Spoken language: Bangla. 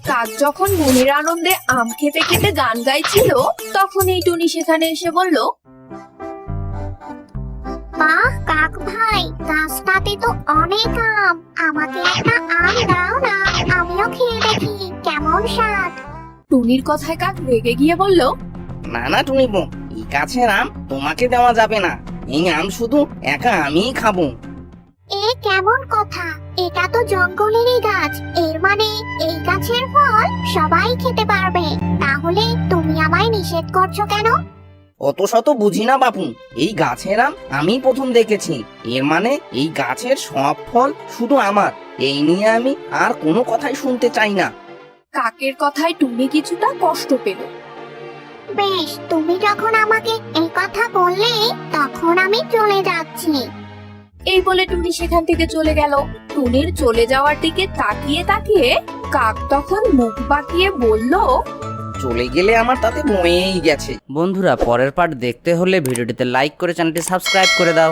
কাক যখন মনের আনন্দে আম খেতে খেতে গান গাইছিল, তখন এই টুনি সেখানে এসে বলল, বাহ কাক ভাই, গাছটাতে তো অনেক আম। আমাকে একটা আম দাও না, আমিও খেয়ে দেখি কেমন স্বাদ। টুনির কথায় কাক রেগে গিয়ে বলল, না না টুনি বউ, এই গাছের আম তোমাকে দেওয়া যাবে না। এই আম শুধু একা আমিই খাবো। এ কেমন কথা? এটা তো জঙ্গলেরই গাছ, এর মানে এই গাছের ফল সবাই খেতে পারবে। তাহলে তুমি আমায় নিষেধ করছো কেন? অত শত বুঝি না বাপু, এই গাছের আম আমি প্রথম দেখেছি। এর মানে এই গাছের সব ফল শুধু আমার। এই নিয়ে আমি আর কোনো কথাই শুনতে চাই না। কাকের কথায় টুনি কিছুটা কষ্ট পেল। বেশ, তুমি যখন আমাকে এই কথা বললে, তখন আমি চলে যাচ্ছি। এই বলে টুনি সেখান থেকে চলে গেল। টুনির চলে যাওয়ার দিকে তাকিয়ে তাকিয়ে কাক তখন মুখ বাঁকিয়ে বলল, চলে গেলে আমার তাতে বয়েই গেছে। বন্ধুরা, পরের পার্ট দেখতে হলে ভিডিওটিতে লাইক করে চ্যানেলটি সাবস্ক্রাইব করে দাও।